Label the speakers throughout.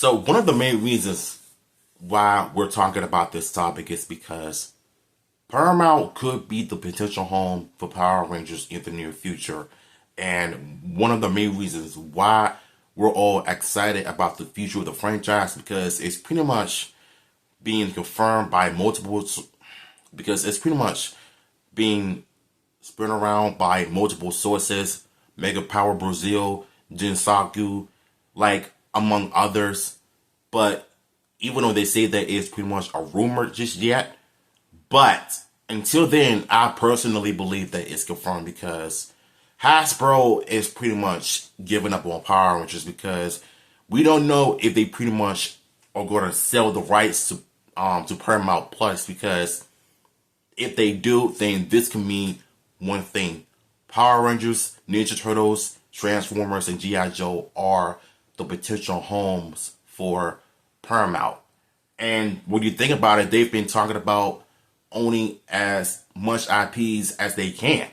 Speaker 1: So one of the main reasons why we're talking about this topic is because Paramount could be the potential home for Power Rangers in the near future. And one of the main reasons why we're all excited about the future of the franchise because it's pretty much being confirmed by because it's pretty much being spread around by multiple sources, Mega Power Brazil, Jinsaku, like among others. But even though they say that it's pretty much a rumor just yet, but until then, I personally believe that it's confirmed because Hasbro is pretty much giving up on Power Rangers because we don't know if they pretty much are going to sell the rights to Paramount Plus because if they do, then this can mean one thing. Power Rangers, Ninja Turtles, Transformers, and G.I. Joe are the potential homes for Paramount. And when you think about it, they've been talking about owning as much IPs as they can.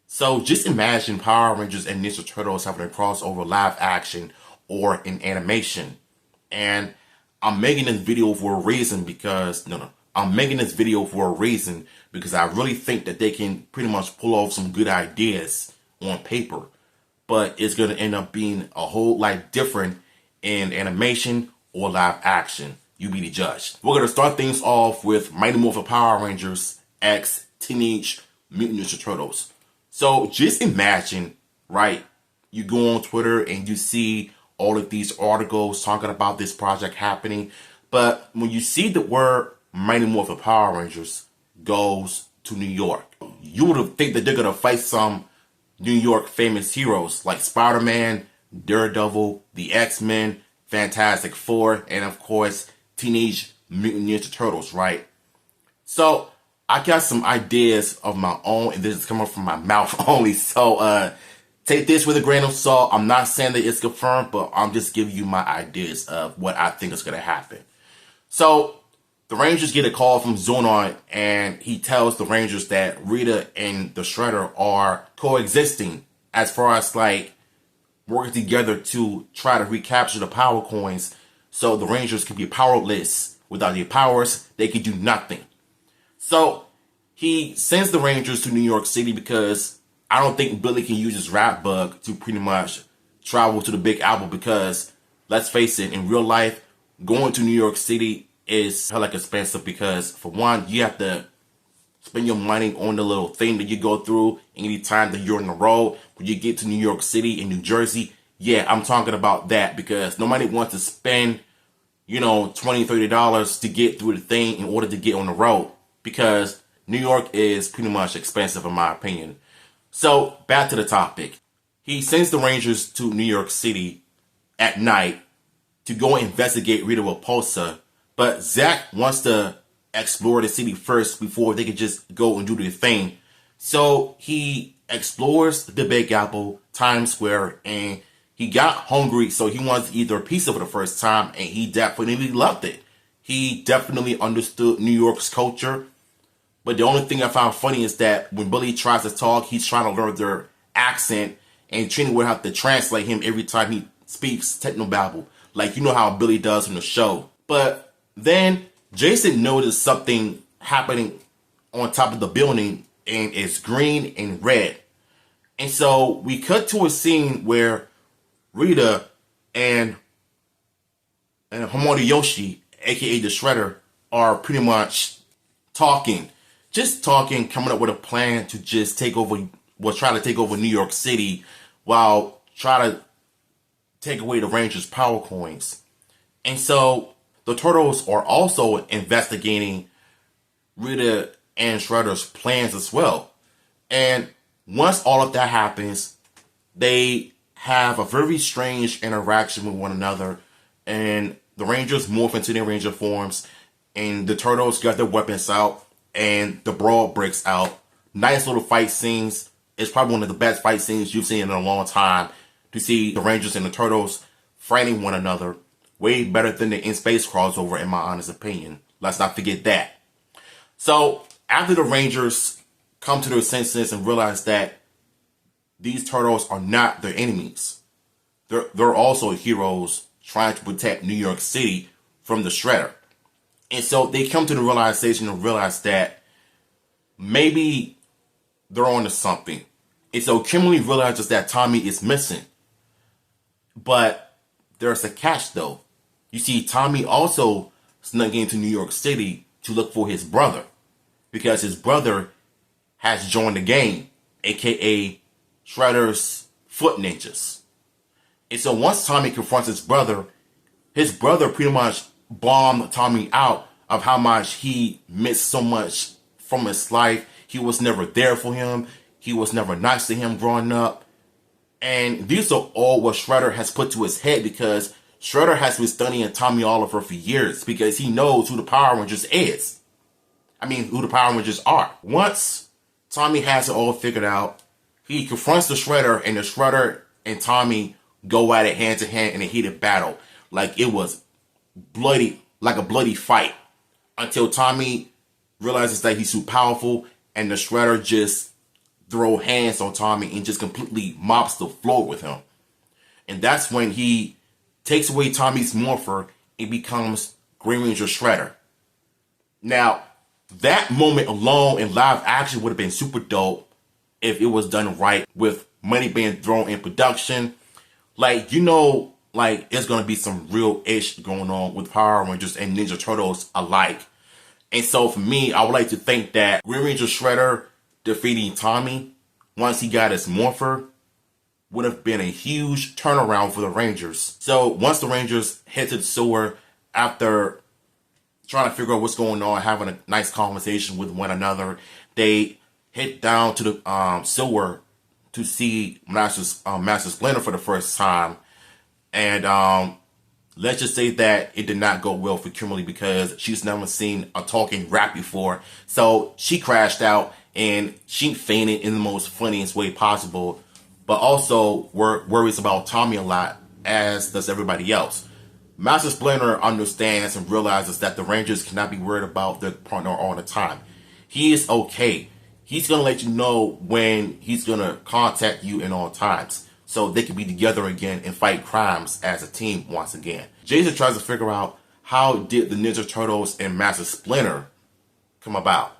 Speaker 1: So just imagine Power Rangers and Ninja Turtles having a crossover live action or in animation. And I'm making this video for a reason because, I'm making this video for a reason because I really think that they can pretty much pull off some good ideas on paper. But it's going to end up being a whole lot different in animation or live action. You be the judge. We're going to start things off with Mighty Morphin Power Rangers X Teenage Mutant Ninja Turtles. So just imagine, right, you go on Twitter and you see all of these articles talking about this project happening. But when you see the word Mighty Morphin Power Rangers goes to New York, you would think that they're going to fight some New York famous heroes like Spider-Man, Daredevil, the X-Men, Fantastic Four, and of course, Teenage Mutant Ninja Turtles, right? So I got some ideas of my own, and this is coming from my mouth only. So take this with a grain of salt. I'm not saying that it's confirmed, but I'm just giving you my ideas of what I think is going to happen. So the Rangers get a call from Zonon, and he tells the Rangers that Rita and the Shredder are coexisting as far as like working together to try to recapture the power coins so the Rangers can be powerless. Without their powers, they can do nothing. So he sends the Rangers to New York City because I don't think Billy can use his rat bug to pretty much travel to the Big Apple because, let's face it, in real life, going to New York City is hella expensive because, for one, you have to spend your money on the little thing that you go through anytime that you're on the road. When you get to New York City and New Jersey, yeah, I'm talking about that because nobody wants to spend, $20, $30 to get through the thing in order to get on the road because New York is pretty much expensive in my opinion. So back to the topic. He sends the Rangers to New York City at night to go investigate Rita Repulsa, but Zack wants to explore the city first before they can just go and do their thing. So he explores the Big Apple, Times Square, and he got hungry, so he wanted to eat a piece of it the first time, and he definitely loved it. He definitely understood New York's culture. But the only thing I found funny is that when Billy tries to talk, he's trying to learn their accent, and Trini would have to translate him every time he speaks technobabble, like you know how Billy does in the show. But then Jason noticed something happening on top of the building, and it's green and red. And so we cut to a scene where Rita and Hamada Yoshi, aka the Shredder, are pretty much talking. Just talking, coming up with a plan to just try to take over New York City while trying to take away the Rangers' power coins. And so the Turtles are also investigating Rita and Shredder's plans as well. And once all of that happens, they have a very strange interaction with one another, and the Rangers morph into their Ranger forms, and the Turtles got their weapons out, and the brawl breaks out. Nice little fight scenes. It's probably one of the best fight scenes you've seen in a long time, to see the Rangers and the Turtles fighting one another. Way better than the In Space crossover, in my honest opinion. Let's not forget that. So, after the Rangers come to their senses and realize that these turtles are not their enemies, they're also heroes trying to protect New York City from the Shredder. And so they come to the realization and realize that maybe they're on to something. And so Kimberly realizes that Tommy is missing. But there's a catch though. You see, Tommy also snuck into New York City to look for his brother, because his brother has joined the gang, aka Shredder's foot ninjas. And so once Tommy confronts his brother pretty much bombed Tommy out of how much he missed so much from his life. He was never there for him. He was never nice to him growing up. And these are all what Shredder has put to his head, because Shredder has been studying Tommy Oliver for years, because he knows who the Power Rangers is. I mean, who the Power Rangers are. Once Tommy has it all figured out, he confronts the Shredder, and the Shredder and Tommy go at it hand to hand in a heated battle. Like it was bloody, like a bloody fight, until Tommy realizes that he's too powerful, and the Shredder just throw hands on Tommy and just completely mops the floor with him. And that's when he takes away Tommy's morpher and becomes Green Ranger Shredder. Now, that moment alone in live action would have been super dope if it was done right, with money being thrown in production. Like, you know, like it's going to be some real ish going on with Power Rangers and Ninja Turtles alike. And so for me, I would like to think that Green Ranger Shredder defeating Tommy once he got his morpher would have been a huge turnaround for the Rangers. So once the Rangers head to the sewer after trying to figure out what's going on, having a nice conversation with one another, they head down to the sewer to see Master Splinter for the first time. And let's just say that it did not go well for Kimberly, because she's never seen a talking rat before. So she crashed out and she fainted in the most funniest way possible, but also worries about Tommy a lot, as does everybody else. Master Splinter understands and realizes that the Rangers cannot be worried about their partner all the time. He is okay. He's going to let you know when he's going to contact you in all times, so they can be together again and fight crimes as a team once again. Jason tries to figure out, how did the Ninja Turtles and Master Splinter come about,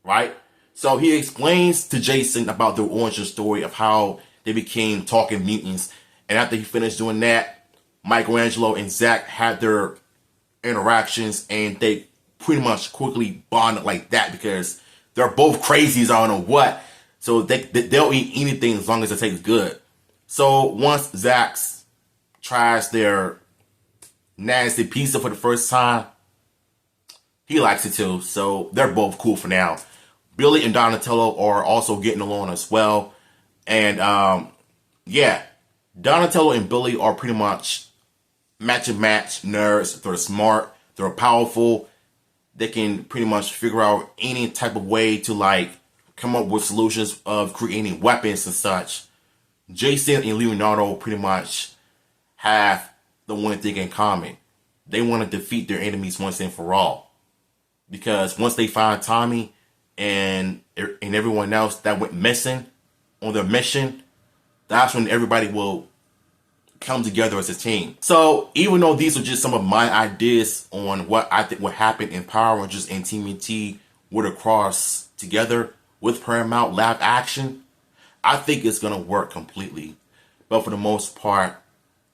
Speaker 1: right? So he explains to Jason about the origin story of how they became talking mutants. And after he finished doing that, Michelangelo and Zach had their interactions, and they pretty much quickly bonded like that, because they're both crazies, I don't know what. So they'll eat anything as long as it tastes good. So once Zach tries their nasty pizza for the first time, he likes it too. So they're both cool for now. Billy and Donatello are also getting along as well. And yeah, Donatello and Billy are pretty much match nerds. They're smart. They're powerful. They can pretty much figure out any type of way to like come up with solutions of creating weapons and such. Jason and Leonardo pretty much have the one thing in common. They want to defeat their enemies once and for all. Because once they find Tommy and everyone else that went missing on their mission, that's when everybody will come together as a team. So even though these are just some of my ideas on what I think would happen in Power Rangers and TMNT were to cross together with Paramount live action, I think it's going to work completely. But for the most part,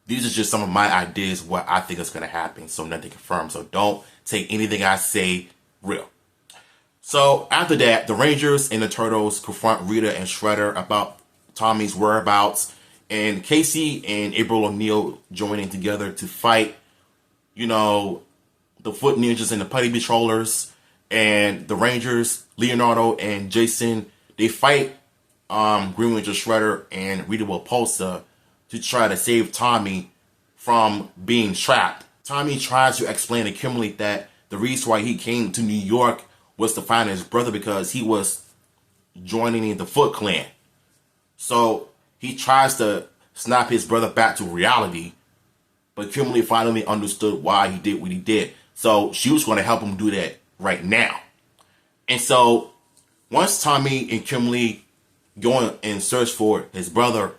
Speaker 1: these are just some of my ideas what I think is going to happen. So nothing confirmed. So don't take anything I say real. So after that, the Rangers and the Turtles confront Rita and Shredder about Tommy's whereabouts, and Casey and April O'Neil joining together to fight, you know, the Foot Ninjas and the Putty Patrollers. And the Rangers, Leonardo and Jason, they fight Green Ranger Shredder and Rita Repulsa to try to save Tommy from being trapped. Tommy tries to explain to Kimberly that the reason why he came to New York was to find his brother, because he was joining the Foot Clan. So he tries to snap his brother back to reality, but Kimberly finally understood why he did what he did. So she was going to help him do that right now. And so once Tommy and Kimberly go and search for his brother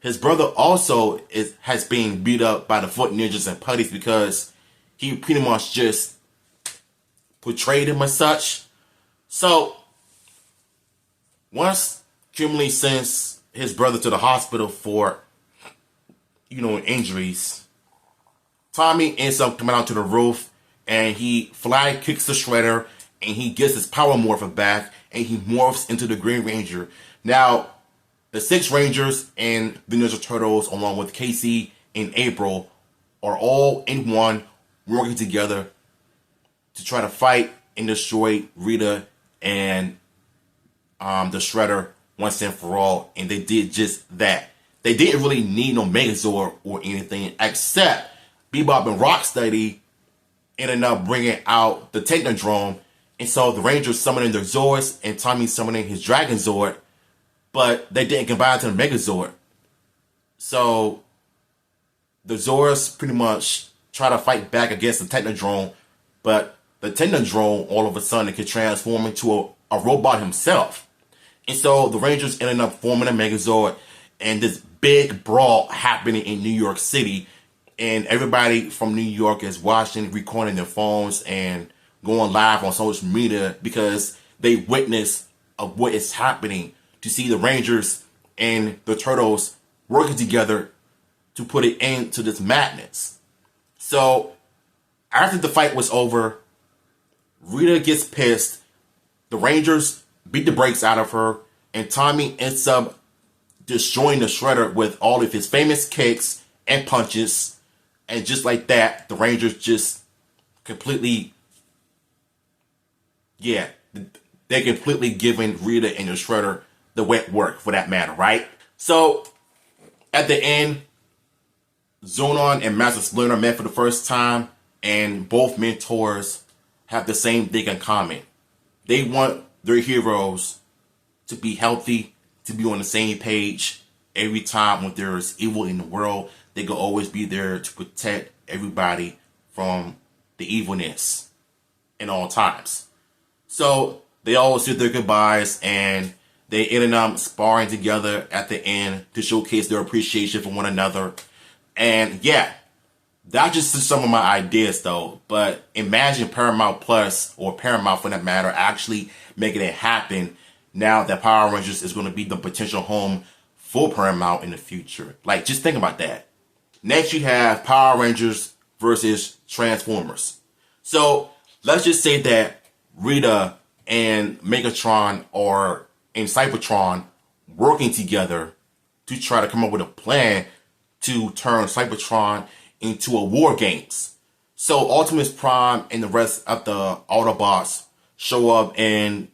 Speaker 1: his brother also has been beat up by the foot ninjas and putties because he pretty much just portrayed him as such. So once Kimberly sends his brother to the hospital for, injuries, Tommy ends up coming out to the roof and he fly kicks the shredder and he gets his power morpher back and he morphs into the Green Ranger. Now, the 6 Rangers and the Ninja Turtles, along with Casey and April, are all in one, working together to try to fight and destroy Rita and the Shredder once and for all. And they did just that. They didn't really need no Megazord or anything, except Bebop and Rocksteady ended up bringing out the Technodrome. And so the Rangers summoning their Zords and Tommy summoning his Dragon Zord, but they didn't combine to the Megazord. So the Zords pretty much try to fight back against the Technodrome, but the Technodrome all of a sudden could transform into a robot himself. And so the Rangers ended up forming a Megazord, and this big brawl happening in New York City. And everybody from New York is watching, recording their phones, and going live on social media because they witness of what is happening, to see the Rangers and the Turtles working together to put an end to this madness. So after the fight was over, Rita gets pissed. The Rangers beat the brakes out of her, and Tommy ends up destroying the Shredder with all of his famous kicks and punches. And just like that, the Rangers just completely, they're completely giving Rita and the Shredder the wet work, for that matter, right? So at the end, Zonon and Master Splinter met for the first time, and both mentors have the same thing in common. They want their heroes to be healthy, to be on the same page. Every time when there's evil in the world, they can always be there to protect everybody from the evilness in all times. So they all said their goodbyes, and they ended up sparring together at the end to showcase their appreciation for one another. And that's just some of my ideas though. But imagine Paramount Plus, or Paramount for that matter, actually making it happen now that Power Rangers is going to be the potential home for Paramount in the future. Like, just think about that. Next you have Power Rangers versus Transformers. So let's just say that Rita and Megatron are in Cybertron working together to try to come up with a plan to turn Cybertron into a war games. So Optimus Prime and the rest of the Autobots show up in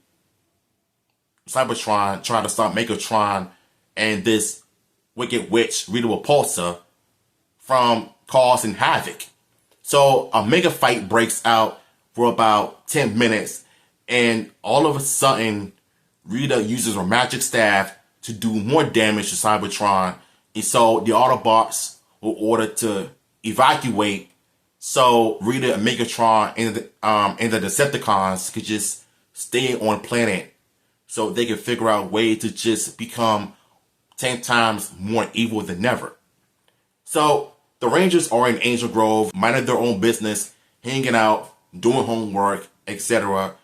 Speaker 1: Cybertron, trying to stop Megatron and this wicked witch Rita Repulsa from causing havoc. So a mega fight breaks out for about 10 minutes, and all of a sudden Rita uses her magic staff to do more damage to Cybertron, and so the Autobots were ordered to evacuate so Rita and Megatron and the Decepticons could just stay on planet so they could figure out a way to just become 10 times more evil than ever. So the Rangers are in Angel Grove, minding their own business, hanging out, doing homework, etc.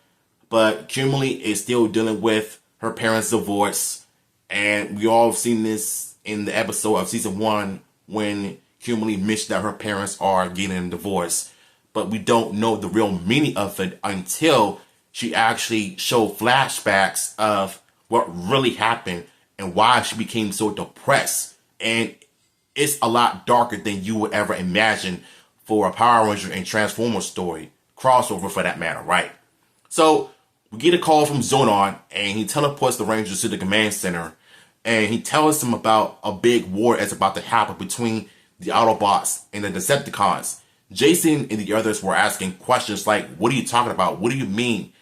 Speaker 1: But Kimberly is still dealing with her parents' divorce. And we all have seen this in the episode of season 1 when Kimberly mentioned that her parents are getting a divorce. But we don't know the real meaning of it until she actually showed flashbacks of what really happened and why she became so depressed. And it's a lot darker than you would ever imagine for a Power Ranger and Transformer story. Crossover for that matter, right? So we get a call from Zonon, and he teleports the Rangers to the command center. And he tells them about a big war that's about to happen between the Autobots and the Decepticons. Jason and the others were asking questions like, what are you talking about? What do you mean,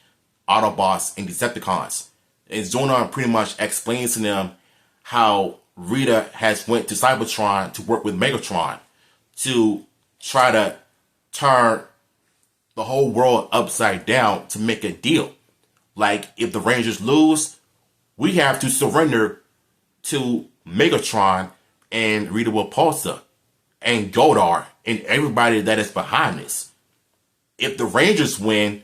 Speaker 1: Autobots and Decepticons? And Zonon pretty much explains to them how Rita has went to Cybertron to work with Megatron to try to turn the whole world upside down to make a deal. Like, if the Rangers lose, we have to surrender to Megatron and Rita Repulsa and Godard and everybody that is behind this. If the Rangers win,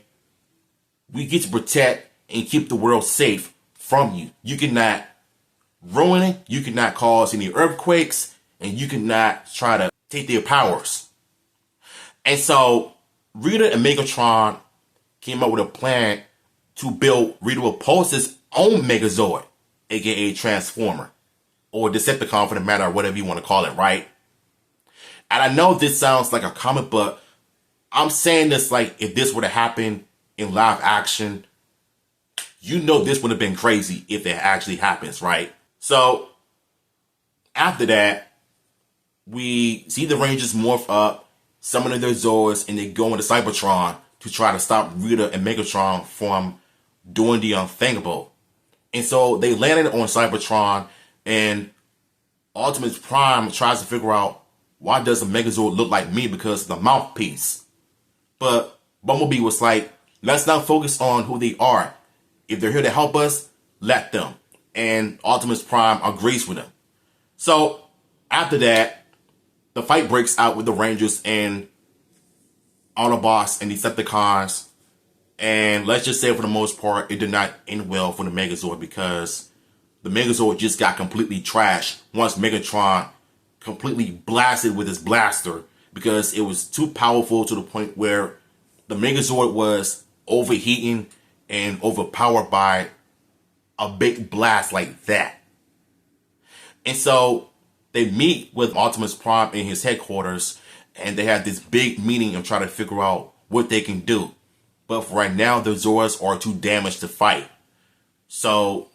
Speaker 1: we get to protect and keep the world safe from you. You cannot ruin it. You cannot cause any earthquakes, and you cannot try to take their powers. And so Rita and Megatron came up with a plan to build Rita Repulsa's own Megazord, aka Transformer, or Decepticon for the matter, or whatever you want to call it, right? And I know this sounds like a comic book. I'm saying this like if this were to happen in live action, you know this would have been crazy if it actually happens, right? So after that, we see the Rangers morph up, summon their Zords, and they go into Cybertron to try to stop Rita and Megatron from doing the unthinkable. And so they landed on Cybertron, and Optimus Prime tries to figure out, why does a Megazord look like me because of the mouthpiece? But Bumblebee was like, let's not focus on who they are. If they're here to help us, let them. And Optimus Prime agrees with him. So after that, the fight breaks out with the Rangers and Autobots and Decepticons. And let's just say for the most part, it did not end well for the Megazord, because the Megazord just got completely trashed once Megatron completely blasted with his blaster, because it was too powerful to the point where the Megazord was overheating and overpowered by a big blast like that. And so they meet with Optimus Prime in his headquarters, and they have this big meeting and try to figure out what they can do. But for right now, the Zords are too damaged to fight. So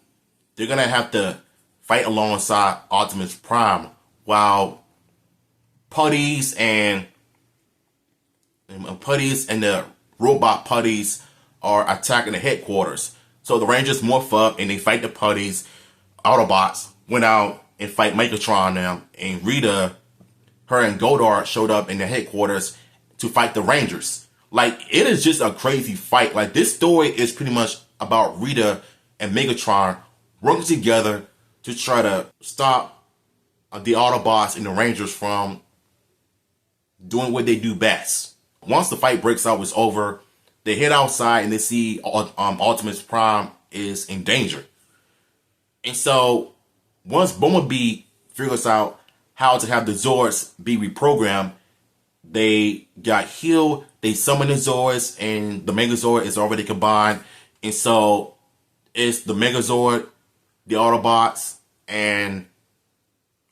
Speaker 1: they're going to have to fight alongside Optimus Prime while Putties and the robot Putties are attacking the headquarters. So the Rangers morph up and they fight the Putties. Autobots went out and fight Megatron now, and Rita, her and Godard showed up in the headquarters to fight the Rangers. Like, it is just a crazy fight. Like, this story is pretty much about Rita and Megatron working together to try to stop the Autobots and the Rangers from doing what they do best. Once the fight breaks out, it's over, they head outside and they see Optimus Prime is in danger. And so once Bumblebee figures out how to have the Zords be reprogrammed, they got healed, they summon the Zords, and the Megazord is already combined. And so it's the Megazord, the Autobots, and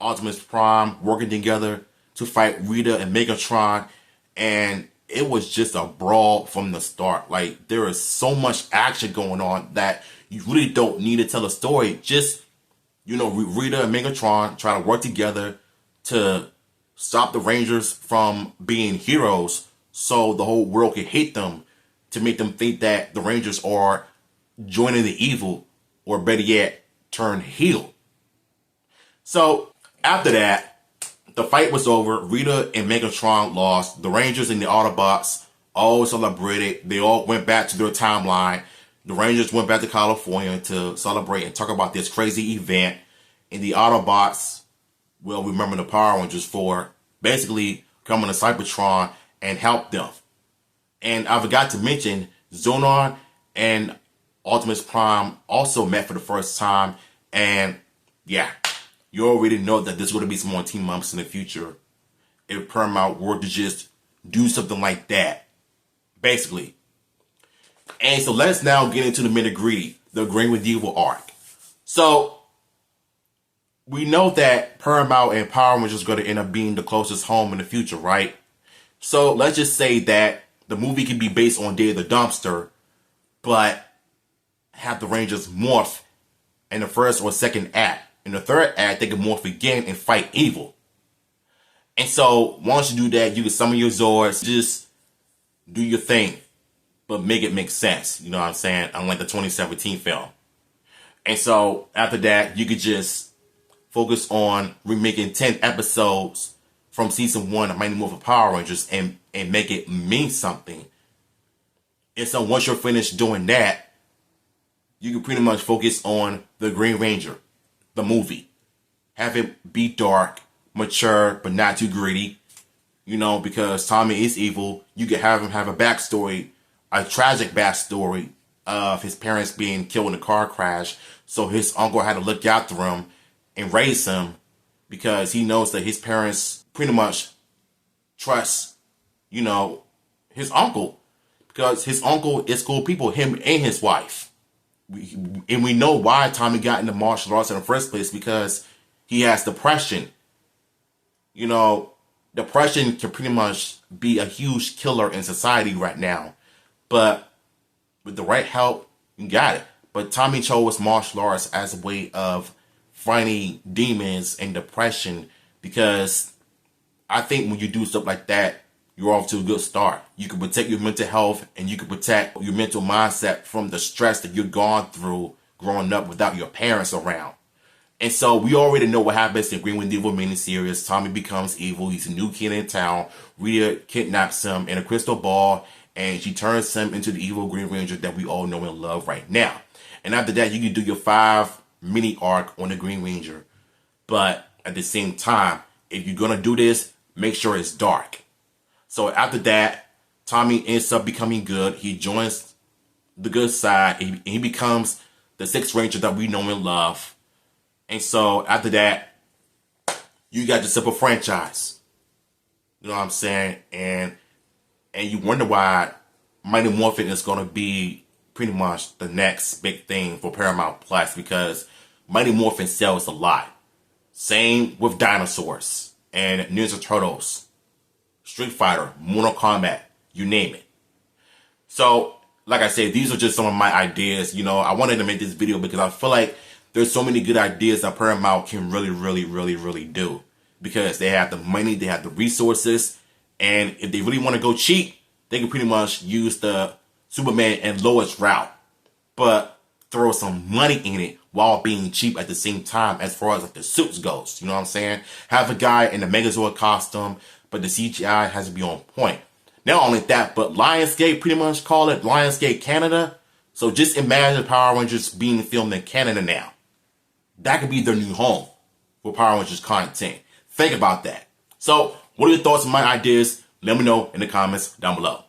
Speaker 1: Optimus Prime working together to fight Rita and Megatron. And it was just a brawl from the start. Like, there is so much action going on that you really don't need to tell a story. Just, you know, Rita and Megatron try to work together to stop the Rangers from being heroes, so the whole world can hate them, to make them think that the Rangers are joining the evil, or better yet, turn heel. So after that, the fight was over. Rita and Megatron lost. The Rangers and the Autobots all celebrated. They all went back to their timeline. The Rangers went back to California to celebrate and talk about this crazy event. And the Autobots will remember the Power Rangers for basically coming to Cybertron and help them. And I forgot to mention, Zonon and Optimus Prime also met for the first time. And yeah, you already know that there's going to be some more team ups in the future if Paramount were to just do something like that, basically. And so let's now get into the nitty-gritty, the Green with Evil arc. So we know that Paramount and Power Rangers are going to end up being the closest home in the future, right? So let's just say that the movie can be based on Day of the Dumpster, but have the Rangers morph in the first or second act. In the third act, they can morph again and fight evil. And so once you do that, you can summon your Zords, just do your thing, but make it make sense. You know what I'm saying? Unlike the 2017 film. And so after that, you could just focus on remaking 10 episodes from season 1 of Mighty Morphin Power Rangers and make it mean something. And so once you're finished doing that, you can pretty much focus on the Green Ranger, the movie. Have it be dark, mature, but not too greedy. You know, because Tommy is evil. You could have him have a backstory, a tragic backstory of his parents being killed in a car crash. So his uncle had to look after him and raise him because he knows that his parents pretty much trust, you know, his uncle. Because his uncle is cool people, him and his wife. And we know why Tommy got into martial arts in the first place, because he has depression. You know, depression can pretty much be a huge killer in society right now. But with the right help, you got it. But Tommy chose martial arts as a way of fighting demons and depression, because I think when you do stuff like that, you're off to a good start. You can protect your mental health and you can protect your mental mindset from the stress that you've gone through growing up without your parents around. And so we already know what happens in Greenwood Evil miniseries. Tommy becomes evil. He's a new kid in town. Rita kidnaps him in a crystal ball, and she turns him into the evil Green Ranger that we all know and love right now. And after that, you can do your 5 mini arc on the Green Ranger. But at the same time, if you're going to do this, make sure it's dark. So after that, Tommy ends up becoming good. He joins the good side. He becomes the 6th Ranger that we know and love. And so after that, you got your simple franchise. You know what I'm saying? And you wonder why Mighty Morphin is going to be pretty much the next big thing for Paramount Plus, because Mighty Morphin sells a lot. Same with dinosaurs and Ninja Turtles, Street Fighter, Mortal Kombat, you name it. So, like I said, these are just some of my ideas. You know, I wanted to make this video because I feel like there's so many good ideas that Paramount can really do. Because they have the money, they have the resources, and if they really want to go cheap, they can pretty much use the Superman and Lois route, but throw some money in it while being cheap at the same time as far as like the suits goes. You know what I'm saying? Have a guy in a Megazord costume, but the CGI has to be on point. Not only that, but Lionsgate pretty much call it Lionsgate Canada. So just imagine Power Rangers being filmed in Canada now. That could be their new home for Power Rangers content. Think about that. So what are your thoughts on my ideas? Let me know in the comments down below.